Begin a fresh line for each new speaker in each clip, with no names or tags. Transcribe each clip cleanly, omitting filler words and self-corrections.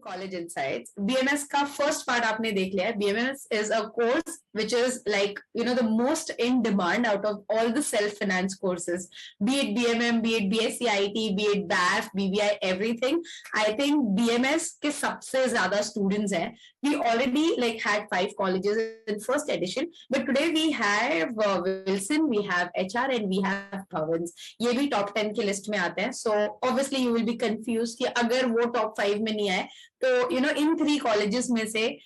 College Insights. BMS का first part आपने देख लिया है. BMS is a course which is like, the most in demand out of all the self-finance courses. Be it BMM, be it BSc IT, be it BAF, BBI, everything. I think BMS के सबसे ज़्यादा students हैं. We already had 5 colleges in first edition, but today we have Wilson, we have HR, and we have Bhavans. ये भी top 10 की list में आते हैं. So obviously you will be confused कि अगर वो top 5 में नहीं आए, तो in 3 colleges में से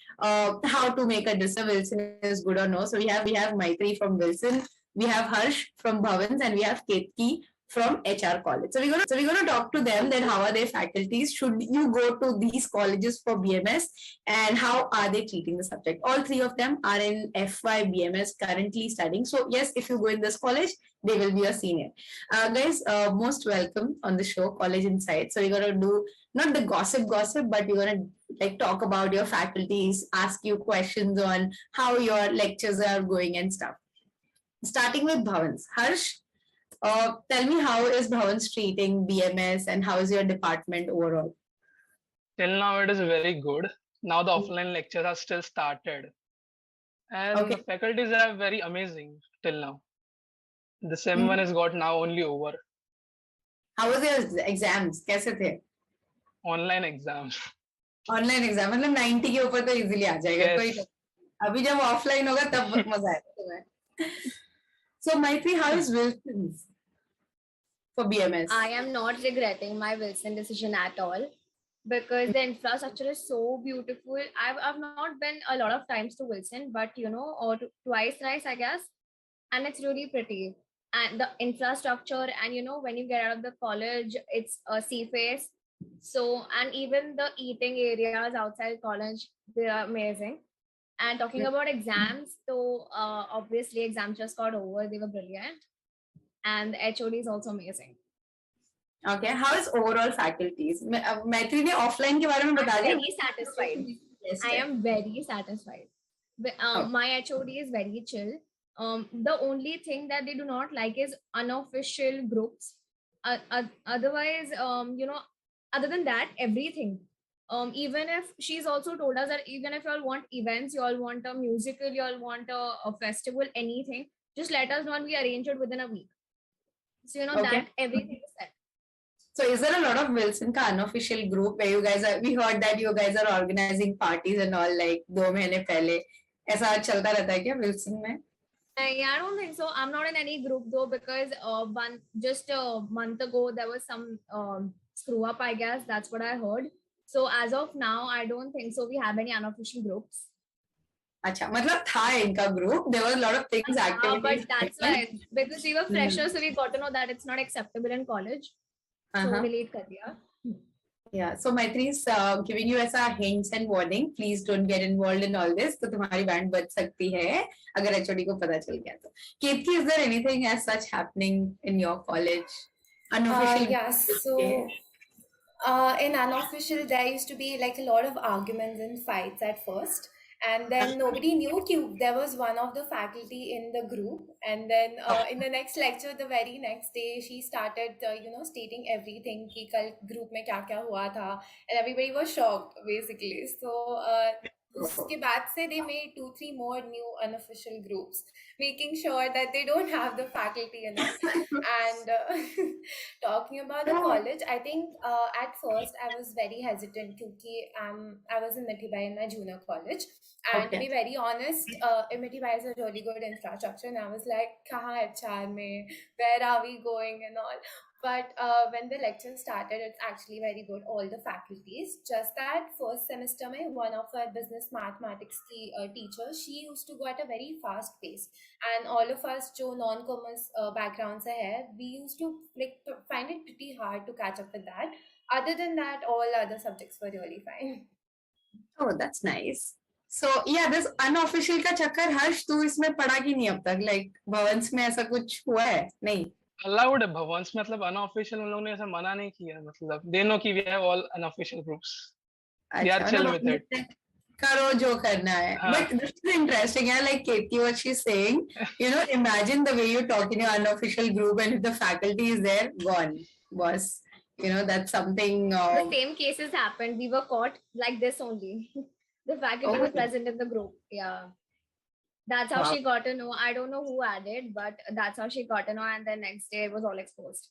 how to make a decision Wilson is good or no. So we have Maitri from Wilson, we have Harsh from Bhavans, and we have Ketki from HR college. So we're gonna talk to them that how are their faculties, should you go to these colleges for BMS, and how are they treating the subject. All 3 of them are in FY BMS currently studying. So yes, if you go in this college, they will be a senior. Guys, most welcome on the show, College Insights. So we're gonna do not the gossip, but we're gonna talk about your faculties, ask you questions on how your lectures are going and stuff. Starting with Bhavans. Harsh, tell me, how is Bhavans treating BMS and how is your department overall?
Till now, it is very good. Now the offline lectures are still started. And the faculties are very amazing till now. The SEM one has got now only over.
How was your exams? कैसे थे?
Online exams.
Online exam, मतलब 90 के ऊपर तो easily आ जाएगा.
Yes.
अभी जब offline होगा तब मजा आएगा तुम्हें. So Maitri, how is Wilson's for BMS?
I am not regretting my Wilson decision at all because the infrastructure is so beautiful. I've not been a lot of times to Wilson, but or twice I guess, and it's really pretty. And the infrastructure, and when you get out of the college, it's a sea face. So, and even the eating areas outside college, they are amazing. And talking about exams, so obviously exams just got over. They were brilliant. And the HOD is also amazing.
Okay, how is overall faculties? Maitri ने offline के बारे में बता दिया.
I'm very satisfied. I am very satisfied. My HOD is very chill. The only thing that they do not like is unofficial groups. Otherwise, other than that, everything. Even if she's also told us that even if you all want events, you all want a musical, you all want a festival, anything, just let us know and we arrange it within a week. So that everything is set.
So is there a lot of Wilson ka unofficial group where you guys are, we heard that you guys are organizing parties and all 2 महीने पहले, ऐसा चलता रहता है क्या Wilson में?
Yeah, I don't think so. I'm not in any group though because just a month ago there was some screw up, I guess. That's what I heard. So as of now, I don't think so. We have any unofficial groups.
अच्छा, मतलब था इनका group. There were a lot of things activities.
But that's why, because we were freshers, so we got to know that it's not acceptable in college. So delete कर दिया.
Yeah, so Maitri is giving you as a hints and warning. Please don't get involved in all this. तो तुम्हारी band बच सकती है अगर HOD को पता चल गया तो. Ketki, is there anything as such happening in your college? Unofficial.
Yes. So in unofficial, there used to be a lot of arguments and fights at first. And then nobody knew there was one of the faculty in the group. And then in the next lecture, the very next day, she started, stating everything कि कल group में क्या हुआ था. And everybody was shocked, basically. So उसके बाद से they made 2-3 more new unofficial groups, making sure that they don't have the faculty in it. And talking about the college, I think at first I was very hesitant because I was in Mithibai in my junior college. And to be very honest, Mithibai is a really good infrastructure. And I was like, kahan HR mein? Where are we going and all? But when the lecture started, it's actually very good, all the faculties. Just that first semester, one of our business mathematics teachers, she used to go at a very fast pace. And all of us, jo non-commerce backgrounds hai, we used to find it pretty hard to catch up with that. Other than that, all other subjects were really fine.
Oh, that's nice. So yeah, this unofficial का चक्कर हर्ष तू इसमें पढ़ा कि नहीं अब तक? भवंस में ऐसा कुछ हुआ है? नहीं.
Allowed है भवंस, मतलब unofficial उन लोगों ने ऐसा मना नहीं किया, मतलब they know कि we have all unofficial groups. They are chill with it.
करो जो करना है. But this is interesting, like Ketki, what she's saying, imagine the way you talk in your unofficial group and if the faculty is there, gone, boss. that's something.
The same cases happened. We were caught like this only. The faculty was
Okay.
present in the group. Yeah. That's how
Wow.
she got to know. I don't know who added, but that's how she got to know. And the next day it was all exposed.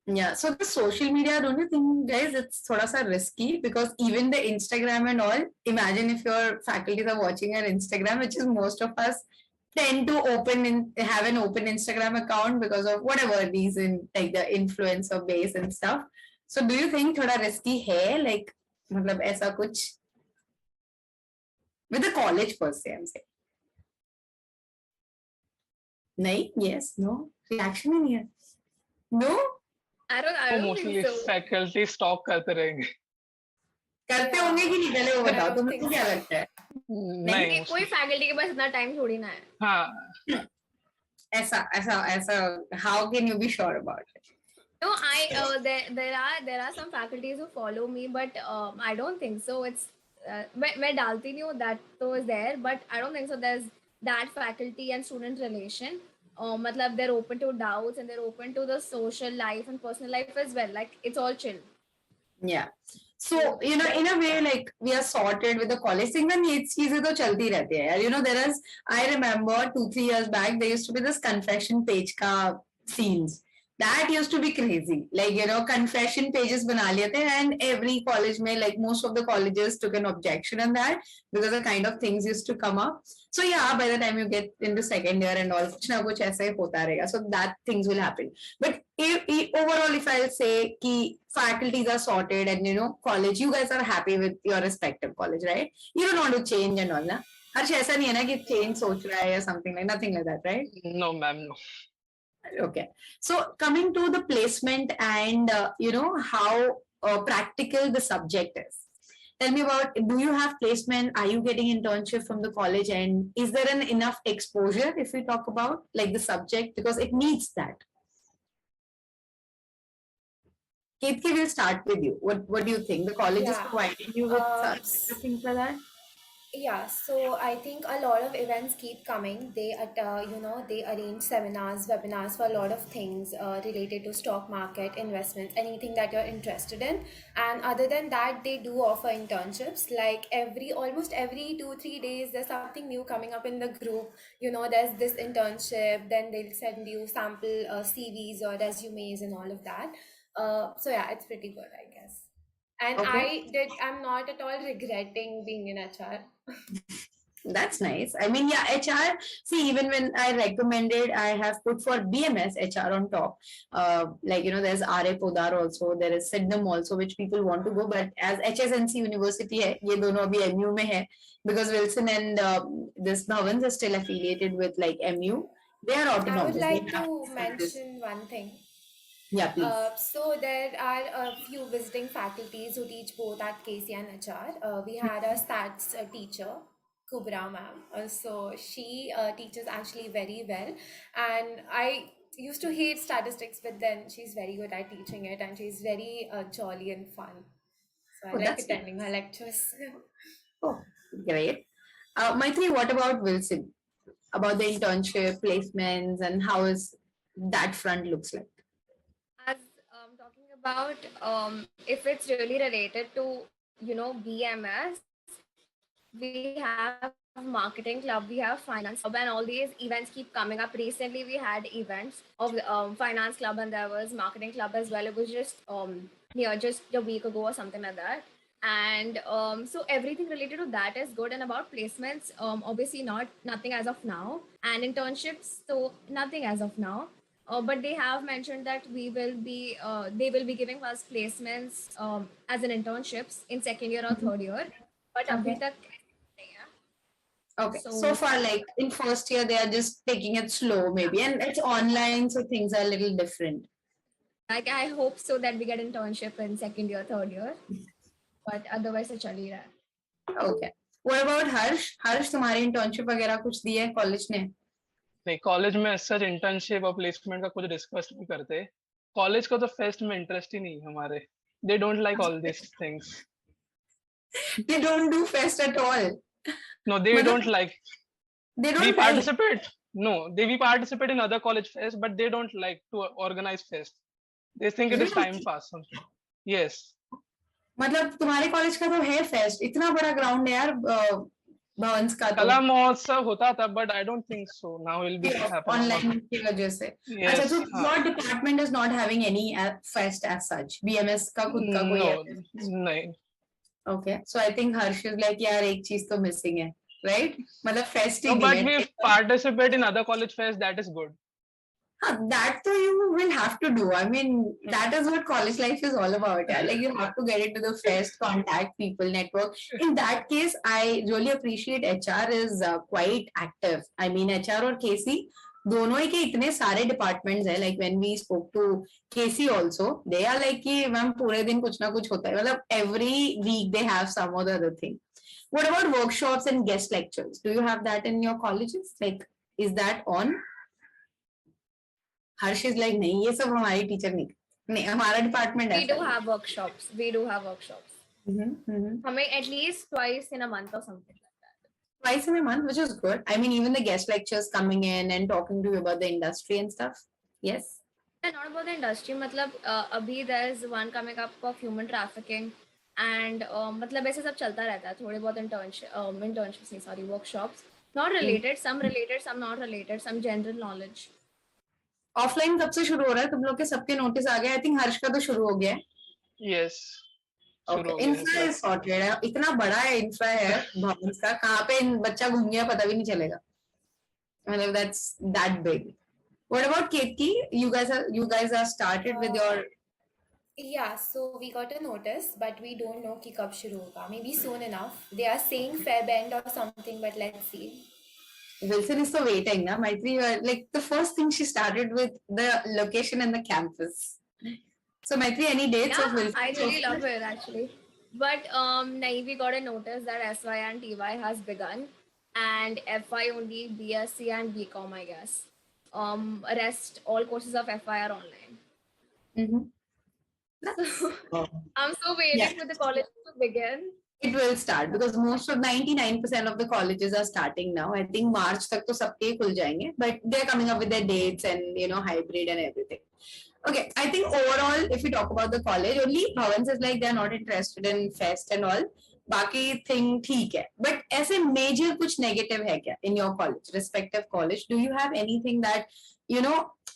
Yeah, so the social media, don't you think, guys, it's thoda sa risky? Because even the Instagram and all, imagine if your faculties are watching your Instagram, which is most of us tend to have an open Instagram account because of whatever reason, like the influencer base and stuff. So do you think thoda risky hai? Like, matlab aisa kuch? With the college per se, I'm saying. Nahi? Yes? No? Reaction ही नहीं है. No?
I
तो
don't
mostly
think so.
Faculty stock करते रहेंगे.
करते होंगे कि नहीं पहले वो
I
बताओ
don't
तुमको
think
क्या
so.
लगता है
नहीं
कि कोई फैकल्टी के पास इतना टाइम थोड़ी ना है.
हाँ
ऐसा how can you be sure about it?
No, there are some faculties who follow me, but I don't think so. It's मैं डालती नहीं हूँ, that तो is there, but I don't think so. There's that faculty and student relation. मतलब they're open to doubts and they're open to the social life and personal life as well. Like it's all chill.
Yeah. So, in a way, like we are sorted with the college thing, then ये चीजें तो चलती रहती है. There is, I remember 2-3 years back, there used to be this confession page का scenes. That used to be crazy. Like, confession pages बना लिए थे, and every college में, like most of the colleges took an objection on that because the kind of things used to come up. So yeah, by the time you get into second year and all, कुछ ना कुछ ऐसा ही होता रहेगा. So that things will happen. But overall, if I'll say कि faculties are sorted and college, you guys are happy with your respective college, right? You don't want to change and all, na? हर्ष ऐसा नहीं है ना कि change सोच रहा है or something like nothing like that, right?
No, ma'am, no.
Okay. So coming to the placement and how practical the subject is. Tell me about, do you have placement? Are you getting internship from the college? And is there an enough exposure if we talk about like the subject? Because it needs that. Ketki, we'll start with you. What do you think? The college is
Yeah.
providing you with things like that?
Yeah, so I think a lot of events keep coming. They arrange seminars, webinars for a lot of things related to stock market, investments, anything that you're interested in. And other than that, they do offer internships. Like almost every 2-3 days, there's something new coming up in the group. There's this internship. Then they'll send you sample CVs or resumes and all of that. So yeah, it's pretty good, I guess. And
Okay.
I'm not at all regretting being in HR.
That's nice. I mean, yeah, HR. See, even when I recommended, I have put for BMS HR on top. There's RA Podar also. There is Sydenham also, which people want to go. But as HSNC University है, ये दोनों अभी MU में है, because Wilson and this Bhavans are still affiliated with like MU. They are
I
autonomous.
would like
They have
to
this.
mention one thing.
Yeah, please.
So there are a few visiting faculties who teach both at KC and HR. We had a stats teacher, Kubra ma'am. So she teaches actually very well. And I used to hate statistics, but then she's very good at teaching it and she's very jolly and fun. So I
Oh,
like
that's
attending her lectures.
Oh, great. Maitri, what about Wilson? About the internship, placements, and how is that front looks like?
As talking about if it's really related to BMS, we have marketing club, we have finance club, and all these events keep coming up. Recently we had events of finance club and there was marketing club as well. It was just just a week ago or something like that. And so everything related to that is good. And about placements, obviously nothing as of now, and internships, so nothing as of now. But they have mentioned that they will be giving us placements as an internships in second year or third year. But abhi tak
Okay, so far, like in first year, they are just taking it slow, maybe, and it's online, so things are a little different.
like I hope so that we get internship in second year, third year. But otherwise, it's chal hi raha hai.
Okay. What about Harsh? Harsh, तुम्हारी internship वगैरह कुछ दी है college ने?
नहीं, college में सच internship और placement का कुछ डिस्कस नहीं करते. कॉलेज को तो फेस्ट में इंटरेस्ट ही नहीं हमारे. They don't like all these things.
They don't do fest at all.
No, they don't like.
They don't
We
like.
participate. No, we participate in other college fest, but they don't like to organize fest. They think it is time pass. Yes.
मतलब तुम्हारे college का तो है fest, इतना बड़ा ground है यार भवंस का तो,
कला महोत्सव होता था, but I don't think so now will be happen on
online की वजह से. अच्छा,
yes.
तो
हाँ.
your department is not having any fest as such, BMS का खुद का कोई
No,
है?
नहीं.
Okay, so I think Harsh is like यार एक चीज तो missing है, right? मतलब फेस्ट ही
No, but
नहीं
we
है.
participate in other college fest, that is good.
That too you will have to do. I mean, that is what college life is all about. Yeah? Like you have to get into the fest, contact people, network. In that case, I really appreciate HR is quite active. I mean, HR और KC दोनों ही के इतने सारे departments है. Like when we spoke to KC also, they are like कि ma'am पूरे दिन कुछ ना कुछ होता है. मतलब every week they have some or the other thing. What about workshops and guest lectures? Do you have that in your colleges? Like, is that on? Harsh is like नहीं, ये सब हमारी टीचर नहीं, हमारा डिपार्टमेंट
We
ऐसा
do
है.
have workshops. We do have workshops. हमें at least twice in a month or something like that.
Twice in a month, which is good. I mean, even the guest lectures coming in and talking to you about the industry and stuff. Yes.
Yeah, not about the industry. मतलब अभी there is one coming up of human trafficking and मतलब ऐसे सब चलता रहता है. थोड़े बहुत internships नहीं, sorry, workshops. Not related, some not related, some general knowledge.
Offline कब से शुरू हो रहा है? तुम लोग के सबके नोटिस आ गए? आई थिंक हर्ष का तो शुरू हो गया है.
Yes. शुरू हो गया
इंफ्रा
है.
इज सॉर्टेड है, इतना बड़ा है इंफ्रा है भवन का, कहाँ पे बच्चा घूम गया पता भी नहीं चलेगा. मतलब that's that big. What about Ketki? You guys are started with your.
Yeah, so we got a notice, but we don't know कि कब शुरू होगा. Maybe soon enough. They are saying Feb-end or something, but let's see.
Wilson is still waiting, na? Maitri, like the first thing she started with the location and the campus. So Maitri, any dates of
Yeah,
Wilson?
I really love it actually. But nahi, we got a notice that SY and TY has begun, and FI only BSc and BCom, I guess. Rest all courses of FI are online. I'm so waiting for the college to begin.
It will start because most of 99% of the colleges are starting now. I think March तक तो सबके खुल जाएंगे, but they're coming up with their dates and hybrid and everything. Okay, I think overall, if we talk about the college, only Bhavans is like they're not interested in fest and all. बाकी thing ठीक है, but ऐसे major कुछ negative है क्या in your college, respective college? Do you have anything that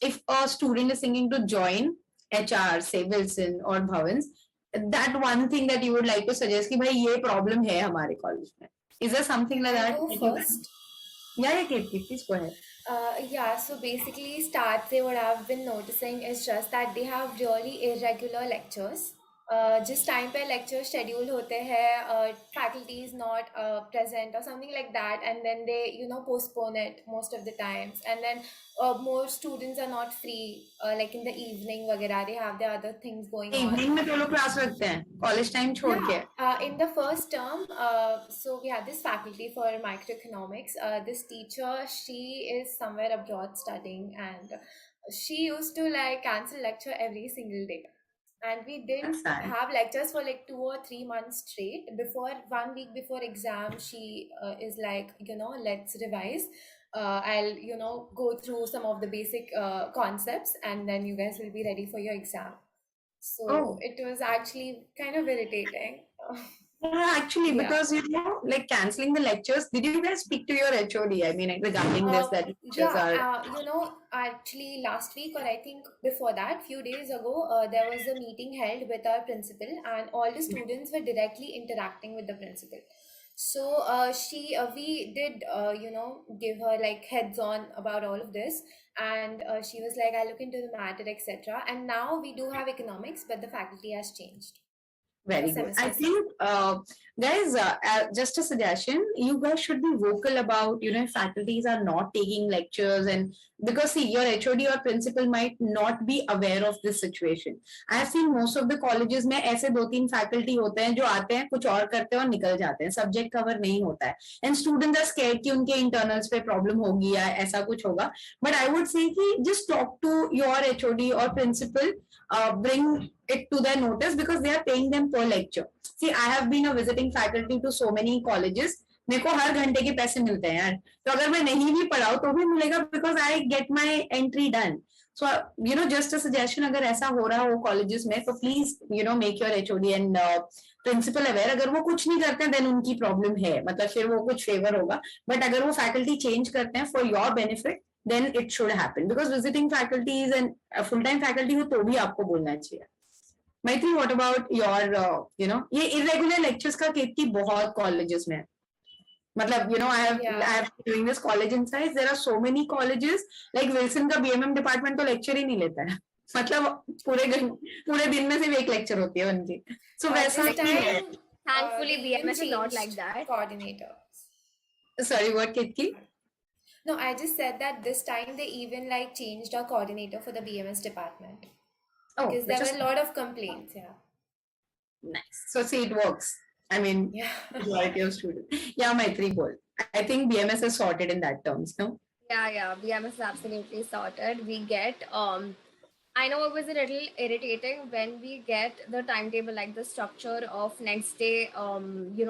if a student is thinking to join HR, say Wilson or Bhavans, that one thing that you would like to suggest कि भाई ये problem है हमारे college में? Is there something like that?
I'll go first.
Yeah, Kirti, please go ahead.
Yeah, so basically, what I've been noticing is just that they have really irregular lectures. जिस time पे lecture schedule होते हैं, faculty is not present or something like that, and then they postpone it most of the times, and then more students are not free like in the evening वगैरह. They have their other things going on.
Evening में तो लोग class रखते हैं college time छोड़ के.
In the first term, so we had this faculty for microeconomics. This teacher, she is somewhere abroad studying, and she used to like cancel lecture every single day. And we didn't have lectures for like 2 or 3 months straight. Before 1 week before exam, she is like, let's revise. I'll go through some of the basic concepts, and then you guys will be ready for your exam. So it was actually kind of irritating.
Yeah, actually, because like canceling the lectures. Did you guys speak to your HOD? I mean, regarding this, that teachers are.
Actually, last week or I think before that, few days ago, there was a meeting held with our principal, and all the students were directly interacting with the principal. So we did, give her like heads on about all of this, and she was like, "I'll look into the matter, etc." And now we do have economics, but the faculty has changed.
Very good. I think, guys, just a suggestion, you guys should be vocal about, if faculties are not taking lectures, and because see, your HOD or principal might not be aware of this situation. I have seen most of the colleges में ऐसे 2-3 faculty होते हैं जो आते हैं, कुछ और करते हैं और निकल जाते हैं, subject cover नहीं होता है, and students are scared कि उनके internals पे problem होगी या ऐसा कुछ होगा. But I would say कि just talk to your HOD or principal, bring it to their notice because they are paying them per lecture. See, I have been a visiting faculty to so many colleges. मेरे को हर घंटे के पैसे मिलते हैं यार, तो अगर मैं नहीं भी पढ़ाऊँ तो भी मिलेगा because I get my entry done. So just a suggestion, अगर ऐसा हो रहा हो colleges में, तो please make your HOD and principal aware. अगर वो कुछ नहीं करते हैं then उनकी problem है, मतलब फिर वो कुछ favor होगा. But अगर वो faculty change करते हैं for your benefit, then it should happen, because visiting faculties and full time faculty हो तो भी आपको बोलना चाहिए. Maitri, what about your ये irregular lectures का केतकी बहुत colleges में है. मतलब I have been doing this college insights. There are so many colleges, like Wilson का BMM department तो lecture ही नहीं लेता है. मतलब पूरे दिन में सिर्फ एक lecture होती है उनकी. So वैसा ही है.
Thankfully, BMS is not like that.
Coordinator.
Sorry, what, Ketki?
No, I just said that this time they even like changed our coordinator for the BMS department.
Oh,
because there were a lot of complaints. Yeah.
Nice. So see, it works. I mean, majority of students. Yeah, Maitri, goal. I think BMS is sorted in that terms, no?
Yeah, BMS is absolutely sorted. We get, I know it was a little irritating when we get the timetable, like the structure of next day,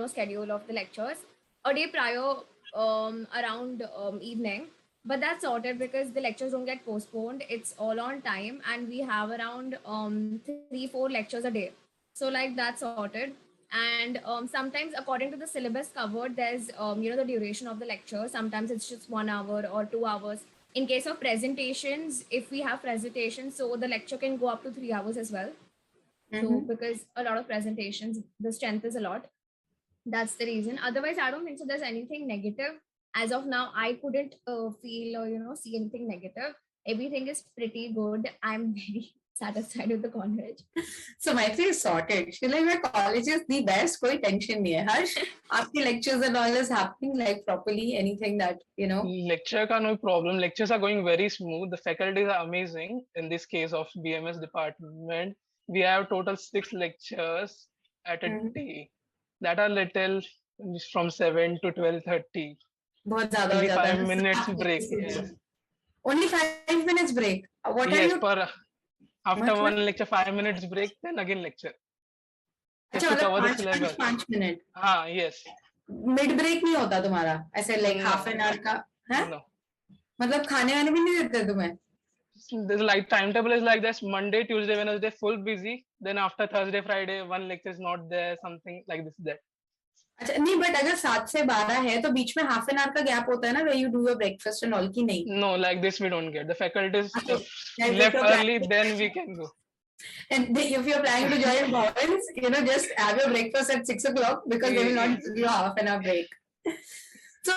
schedule of the lectures, a day prior, around evening. But that's sorted because the lectures don't get postponed. It's all on time, and we have around 3-4 lectures a day. So like that's sorted. And sometimes according to the syllabus covered, there's the duration of the lecture. Sometimes it's just 1 hour or 2 hours. In case of presentations, if we have presentations, so the lecture can go up to 3 hours as well. So because a lot of presentations, the strength is a lot. That's the reason. Otherwise, I don't think so there's anything negative. As of now, I couldn't feel or see anything negative. Everything is pretty good. I'm very satisfied with the college.
So Maitri is sorted. She's like, my college is the best. कोई tension नहीं है. Harsh, आपके lectures and all is happening like properly. Anything that
Lecture का no problem. Lectures are going very smooth. The faculties are amazing. In this case of BMS department, we have total 6 lectures at a day. That are little from 7 to 12:30.
बहुत ज़्यादा हो
Only
जाता है.
5 minutes break. Yes.
Only 5 minutes break. What are you?
After one lecture, 5 minutes break, then again lecture.
अच्छा, मतलब 5 minute.
हाँ, yes.
Mid break नहीं होता तुम्हारा? ऐसे like half an hour का? है?
No.
मतलब खाने वाने भी नहीं देते तुम्हें?
There's like timetable is like this: Monday, Tuesday, Wednesday full busy. Then after Thursday, Friday, one lecture is not there. Something like this. That.
अच्छा नहीं, बट अगर 7 से 12 है तो बीच में हाफ एन आवर का गैप होता है ना, where you do your breakfast and all, की नहीं?
No, like this we don't get. The faculties
Like
left early, then we can go.
And if you're planning to join Bhavans, just have your breakfast at 6 o'clock, because they will not give you a half an hour break. So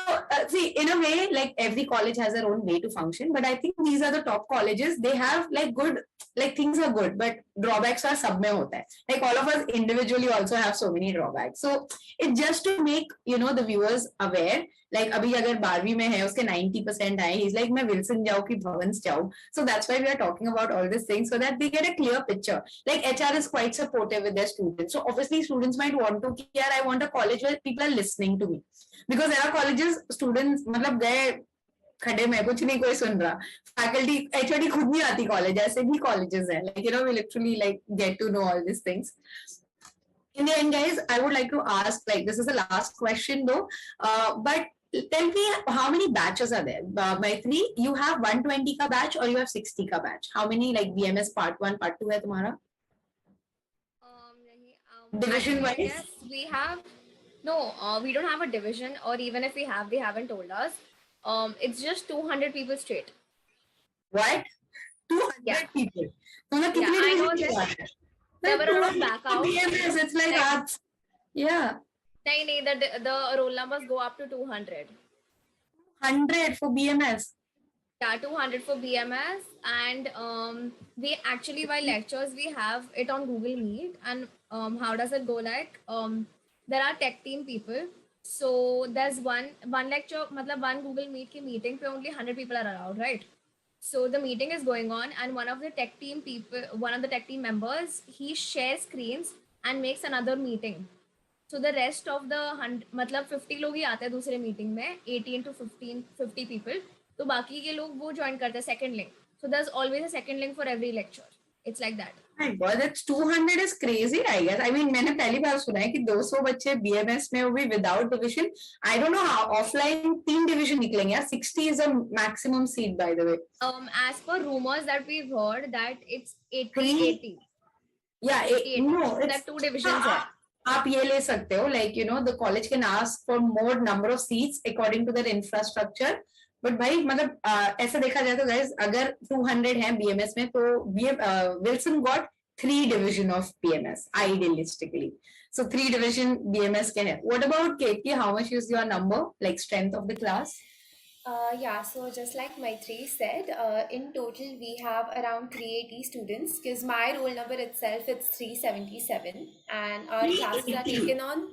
see, in a way, like every college has their own way to function, but I think these are the top colleges. They have like good, like things are good, but drawbacks are sab mein hota hai. Like all of us individually also have so many drawbacks. So it's just to make the viewers aware. Like अभी अगर 12वीं में है, उसके 90% आए, he's like मैं Wilson जाऊँ कि Bhavans जाऊँ. So that's why we are talking about all these things, so that they get a clear picture. Like HR is quite supportive with their students. So obviously students might want to, yeah, I want a college where people are listening to me. Because there are colleges, students मतलब गए खड़े में, कुछ नहीं कोई सुन रहा. Faculty, HOD खुद नहीं आती college, ऐसे भी colleges हैं. Like we literally like get to know all these things. In the end, guys, I would like to ask, like, this is the last question though, but tell me how many batches are there? Maitri, you have 120 ka batch or you have 60 ka batch? How many like BMS part 1, part 2 hai tumhara? Division wise?
Yes, we have. No, we don't have a division, or even if we have, they haven't told us. It's just 200 people straight.
What? 200 people?
I know this. There were a lot of backouts.
BMS, it's like that. Yeah.
The roll numbers go up to 200.
100 for BMS.
Yeah, 200 for BMS, and we actually, while lectures, we have it on Google Meet. And how does it go? Like there are tech team people. So there's one lecture, matlab one Google Meet ki meeting pe only 100 people are allowed, right? So the meeting is going on, and one of the tech team members, he shares screens and makes another meeting. So the rest of the 50 लोग ही आते हैं दूसरे meeting में, 18 to 50 people. तो बाकी के लोग वो join करते हैं second link. So there's always a second link for every lecture. It's like that.
My God, that's 200 is crazy, I guess. I mean, मैंने पहली बार सुना है कि 200 बच्चे BMS में वो भी without division. I don't know how offline 3 division निकलेंगे यार. 60 is a maximum seat, by the way.
As per rumors that we've heard that it's 80
Three-
80.
Yeah,
80,
no,
so
it's
that 2 divisions
हाँ,
है.
आप ये ले सकते हो, like you know, the college can ask for more number of seats according to their infrastructure. But भाई मतलब ऐसा देखा जाए तो guys, अगर 200 है BMS में तो Wilson got 3 division of BMS idealistically. So 3 division BMS can have. What about KK? How much is your number, like strength of the class?
Yeah, so just like Maitri said, in total we have around 380 students because my roll number itself it's 377 and our classes are
380.
taken on.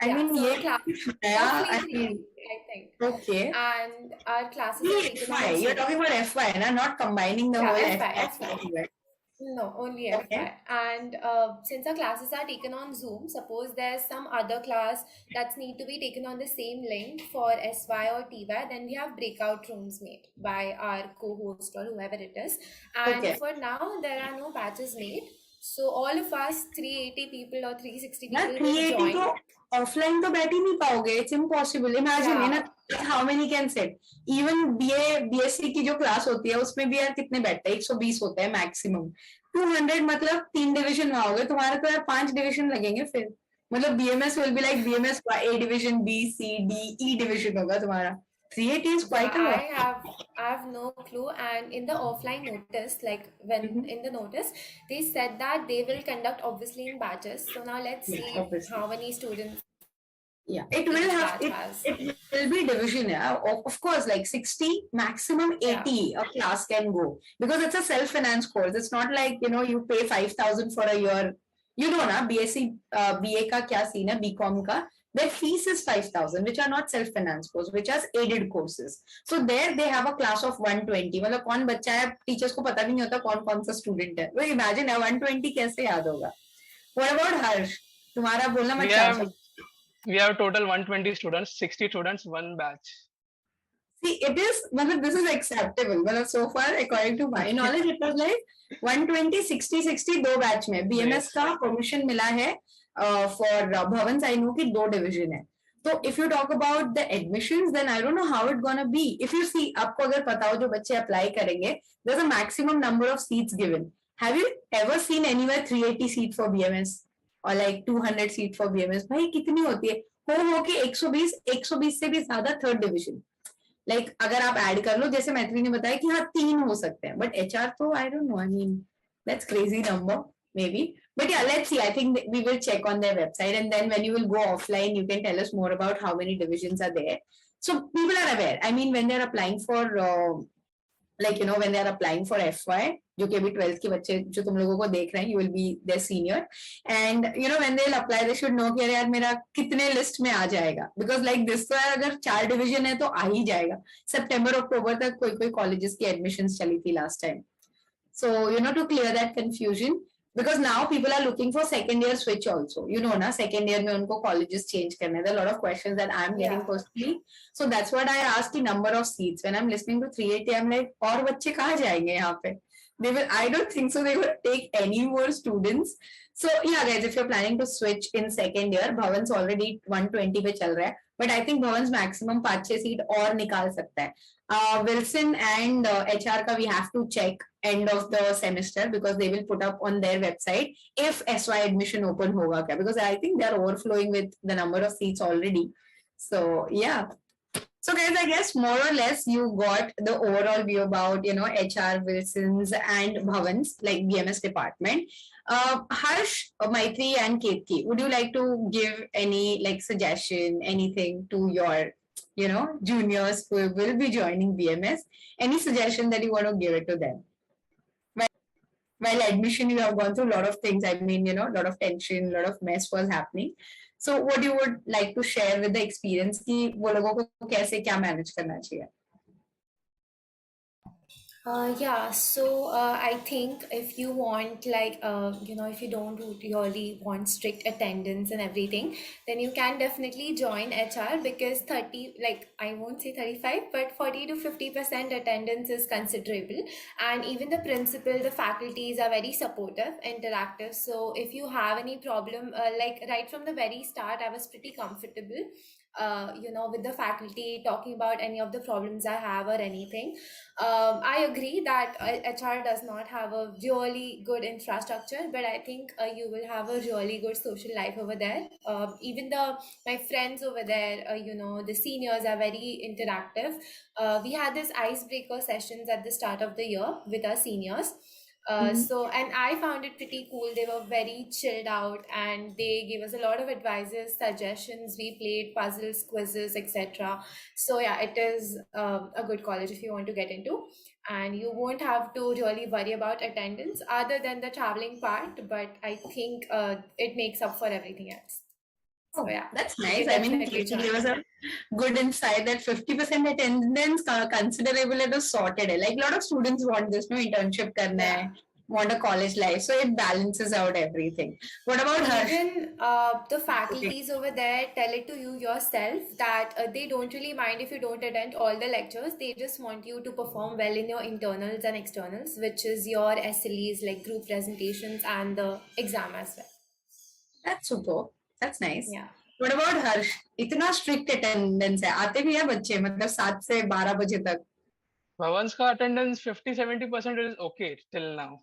I
Yeah,
mean,
so
ये
our class,
yeah, I
roughly
mean,
380, I think.
okay.
And our classes are taken on
FY, you're
Zoom.
talking about FY, na? Not combining the
Yeah,
whole
FY.
FY.
No, only
Okay.
FY. And since our classes are taken on Zoom, suppose there's some other class that's need to be taken on the same link for SY or TY, then we have breakout rooms made by our co-host or whoever it is. And
Okay.
for now, there are no batches made. So all of us, 380 people or 360
यार
people will
380
join.
तो offline तो बैठ ही नहीं पाओगे. It's impossible. Imagine,
Yeah.
you know, how many can sit? Even BSc की जो class होती है उसमें भी यार कितने बैठते हैं? 120 होते हैं maximum. 200 मतलब 3 डिवीजन में आओगे. तुम्हारे तो यार 5 डिवीजन लगेंगे फिर. मतलब BMS will be like BMS A division, B, C, D, E division होगा तुम्हारा. 380 is quite a lot.
I have no clue. And in the offline notice, like when in the notice, they said that they will conduct obviously in batches. So now let's
Yeah,
see
obviously.
how many students.
Yeah, it will
each
have
batch has.
it will be division. Yeah, of course, like 60, maximum 80 a class can go because it's a self-finance course. It's not like you know you pay 5,000 for a year. You know, na BSc BA का क्या scene है BCom का. Their fees is 5,000, which are not self-finance courses, which are aided courses. So there they have a class of 120. मतलब कौन बच्चा है teachers को पता भी नहीं होता कौन सा student है. तो imagine है 120 कैसे याद होगा? What about Harsh? तुम्हारा बोलना मत
We have total 120 students, 60 students, one batch.
See, it is, this is acceptable. So far, according to my knowledge, it was like 120, 60, 60, दो batch में. BMS का permission मिला है for Bhavans, I know कि 2 division है. So if you talk about the admissions, then I don't know how it's gonna be. If you see, आपको अगर पता हो जो बच्चे apply करेंगे, there's a maximum number of seats given. Have you ever seen anywhere 380 seat for BMS? Or like 200 seat for BMS? भाई कितनी होती है? हो के 120 से भी ज्यादा थर्ड डिवीजन. लाइक अगर आप ऐड कर लो जैसे मैत्री ने बताया कि हाँ 3 हो सकते हैं बट HR तो I don't know. I mean that's crazy number maybe, but yeah, let's see. I think we will check on their website and then when you will go offline you can tell us more about how many divisions are there, so people are aware. I mean when they're applying for like you know when they are applying for FY जो कि अभी 12th के बच्चे जो तुम लोगों को देख रहे हैं, you will be their senior and you know when they'll apply they should know कि अरे यार मेरा कितने लिस्ट में आ जाएगा, because like this तो अगर 4 डिवीजन है तो आ ही जाएगा. सितंबर अक्टूबर तक कोई कॉलेजेस की एडमिशंस चली थी last time. So you know to clear that confusion, because now people are looking for second year switch also, you know na second year में उनको colleges change करने. There are a lot of questions that I'm getting personally, so that's what I asked the number of seats. When I'm listening to 380 I'm like और बच्चे कहाँ जाएंगे यहाँ पे? They will, I don't think so they will take any more students. So yeah guys, if you're planning to switch in second year, Bhavan's already 120 पे चल रहा है, but I think Bhavan's maximum 5-6 seat और निकाल सकता है. Wilson and HR का we have to check end of the semester because they will put up on their website if SY admission open होगा क्या, because I think they are overflowing with the number of seats already. So yeah. So guys, I guess more or less you got the overall view about, you know, HR, Wilson's and Bhavan's, like BMS department. Harsh, Maitri and Ketki, would you like to give any like suggestion, anything to your, you know, juniors who will be joining BMS? Any suggestion that you want to give it to them? While admission, you have gone through a lot of things. I mean, you know, a lot of tension, a lot of mess was happening. So what you would like to share with the experience कि वो लोगों को कैसे क्या manage करना चाहिए?
Yeah, so I think if you want, like, if you don't really want strict attendance and everything, then you can definitely join HR, because 30, like, I won't say 35, but 40 to 50% attendance is considerable. And even the principal, the faculties are very supportive, interactive. So if you have any problem, like right from the very start, I was pretty comfortable, with the faculty talking about any of the problems I have or anything. I agree that HR does not have a really good infrastructure, but I think you will have a really good social life over there. Even my friends over there, the seniors are very interactive. We had this icebreaker sessions at the start of the year with our seniors.
Mhm.
And I found it pretty cool. They were very chilled out and they gave us a lot of advices, suggestions. We played puzzles, quizzes, etc. So yeah, it is a good college if you want to get into, and you won't have to really worry about attendance other than the traveling part. But I think it makes up for everything else. So
Oh,
yeah,
that's
you
nice.
can
I mean,
definitely
Rachel gave
join.
us a good insight that 50% attendance considerable it is sorted. Like a lot of students want this, no internship karna
Yeah.
hai, want a college life. So it balances out everything. What about Harsh?
Even the faculties over there tell it to you yourself that they don't really mind if you don't attend all the lectures. They just want you to perform well in your internals and externals, which is your SLEs, like group presentations, and the exam as well.
That's super. That's nice.
Yeah.
What about Harsh? इतना strict attendance है आते भी है बच्चे मतलब 7 से 12 बजे तक.
Bhavan's ka attendance 50-70% is okay till now.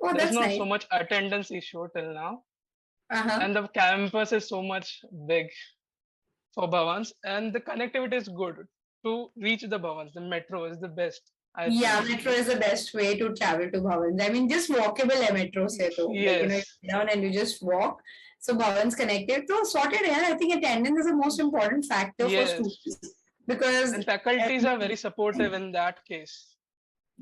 Oh,
There is
that's
not
nice.
so much attendance issue till now,
Uh-huh.
and the campus is so much big for Bhavans, and the connectivity is good to reach the Bhavans. The metro is the best, I
Yeah,
feel.
metro is the best way to travel to Bhavans. I mean, just walkable है metro से तो. Like, you
Yes,
sit down and you just walk. So Bhavans connected. So sorted है. I think attendance is the most important factor for
yes,
students because
and faculties are very supportive in that case.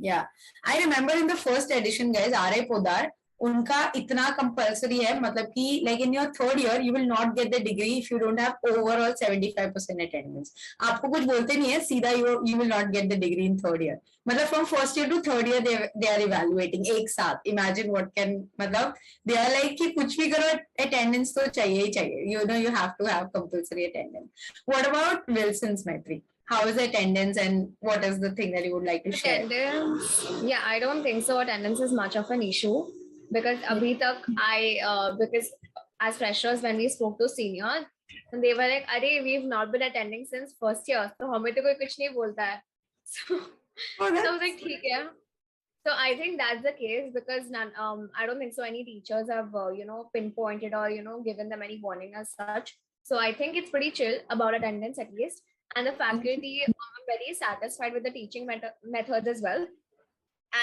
yeah, I remember in the first edition, guys, R.I. Podar, उनका इतना compulsory है मतलब कि like in your third year you will not get the degree if you don't have overall 75% attendance. आपको कुछ बोलते नहीं है सीधा you will not get the degree in third year. मतलब from first year to third year they are evaluating एक साथ. Imagine what can मतलब they are like कि कुछ भी करो attendance तो चाहिए ही चाहिए. You have to have compulsory attendance. What about Wilson's metric? How is the attendance and what is the thing that you would like to share?
Attendance, yeah, I don't think so. Attendance is much of an issue because abhi tak because as freshers when we spoke to seniors, and they were like, "Arey, we've not been attending since first year, so हमें तो कोई कुछ नहीं बोलता है." So,
Oh,
so I was like, "ठीक है." So I think that's the case because I don't think so. Any teachers have pinpointed or given them any warning as such. So I think it's pretty chill about attendance at least, and the faculty are very satisfied with the teaching methods as well.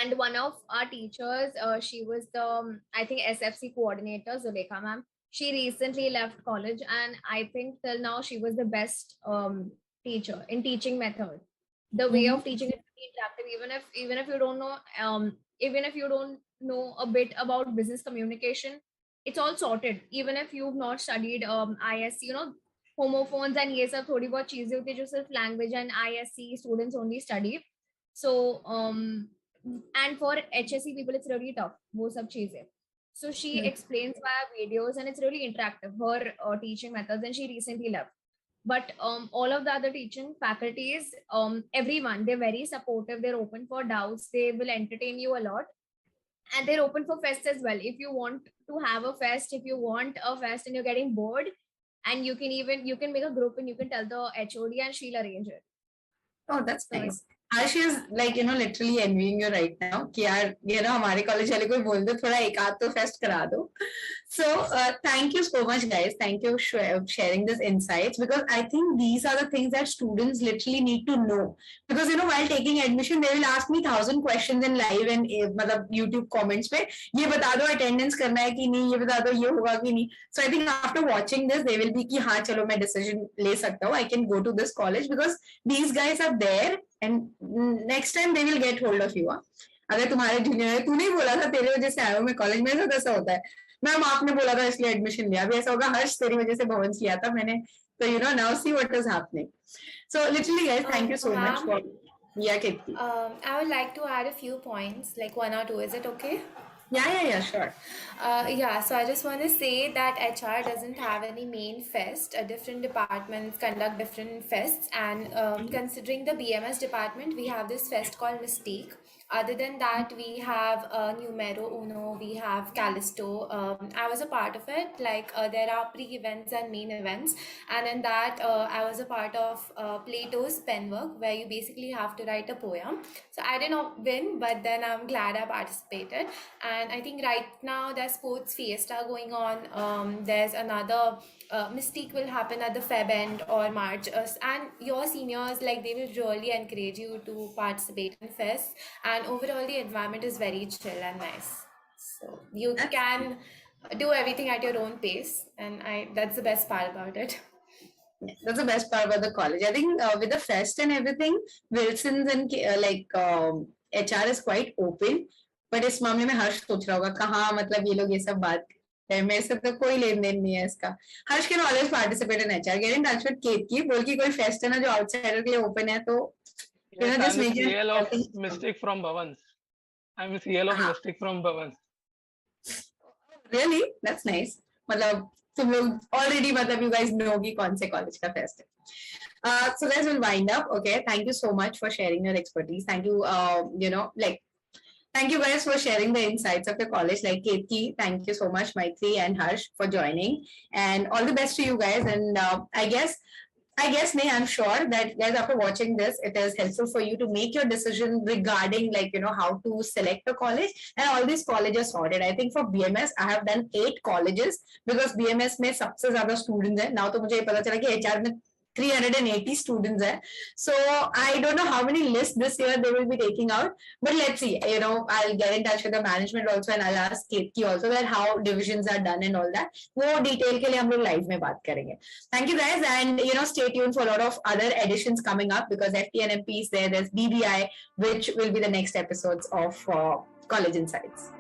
And one of our teachers, she was the I think SFC coordinator, Zulekha ma'am. She recently left college, and I think till now she was the best teacher in teaching method. The way of teaching is really interactive, even if you don't know even if you don't know a bit about business communication, it's all sorted. Even if you've not studied ISC, homophones and ये सब थोड़ी बहुत चीजें होती है जो सिर्फ language and ISC students only study. So and for HSC people it's really tough वो सब चीजें. So she explains via videos and it's really interactive, her teaching methods, and she recently left. But all of the other teaching faculties, everyone, they're very supportive, they're open for doubts, they will entertain you a lot, and they're open for fest as well. If you want to have a fest, if you want a fest and you're getting bored, and you can make a group and you can tell the HOD and she'll arrange it.
Oh, that's
So
nice. Arshi is like, literally envying you right now कि यार, हमारे college वाले कोई बोल दो थोड़ा एक आध तो fest करा दो. So thank you so much, guys. Thank you sharing this insights because I think these are the things that students literally need to know. Because while taking admission, they will ask me 1,000 questions in live and मतलब YouTube comments पे ये बता दो attendance करना है कि नहीं, ये बता दो ये होगा कि नहीं. So I think after watching this, they will be कि हाँ चलो मैं decision ले सकता हूँ. I can go to this college because these guys are there and next time they will get hold of you. अगर तुम्हारे जूनियर है, तूने ही बोला था तेरे वजह से आया हूँ मैं कॉलेज में, ऐसा होता है. मैम आपने बोला था इसलिए एडमिशन लिया, अभी ऐसा होगा हर्ष तेरी वजह से भवन किया था मैंने, तो now see what is happening. So literally guys, thank you so much
Ma'am,
for Yeah, Kirti.
I would like to add a few points, like one or two. Is it okay?
Yeah, sure.
Yeah, so I just want to say that HR doesn't have any main fest. Different departments conduct different fests, and considering the BMS department, we have this fest called Mystique. Other than that, we have Numero Uno, we have Callisto. I was a part of it. Like there are pre-events and main events, and in that, I was a part of Plato's pen work, where you basically have to write a poem. So I didn't win, but then I'm glad I participated. And I think right now there's sports fiesta going on. There's another Mystique will happen at the Feb end or March, and your seniors, like, they will really encourage you to participate in fest, and overall the environment is very chill and nice, so you can do everything at your own pace, and that's the best part about it.
That's the best part about the college. I think with the fest and everything, Wilson's and HR is quite open. But इस मामले में हर्ष सोच रहा होगा कहाँ मतलब ये लोग ये सब बात है, मेरे से तो कोई लेन देन नहीं है इसका. Harsh can always participate in HR. Get in touch with Ketaki, बोल की कोई फेस्ट है ना जो आउटसाइडर के लिए ओपन है, तो
you know just make CL of Mystique from Bhavans. I'm CL of Mystique from Bhavans.
Really? That's nice. मतलब तुम लोग already मतलब you guys know कि कौन से college का fest है. So guys, we'll wind up. Okay, thank you so much for sharing your expertise. Thank you, thank you guys for sharing the insights of your college. Like Ketki, thank you so much, Maitri and Harsh, for joining. And all the best to you guys. And I guess, Nay, I'm sure that guys, after watching this, it is helpful for you to make your decision regarding how to select a college. And all these colleges sorted. I think for BMS, I have done 8 colleges because BMS में सबसे ज़्यादा students हैं. Now तो मुझे ये पता चला कि HR में 380 students hai. So I don't know how many lists this year they will be taking out, but let's see. I'll get in touch with the management also, and I'll ask Ketki also that how divisions are done and all that. वो detail के लिए हम लोग live में बात करेंगे. Thank you guys, and stay tuned for a lot of other editions coming up because FTNMP is there. There's BBI, which will be the next episodes of College Insights.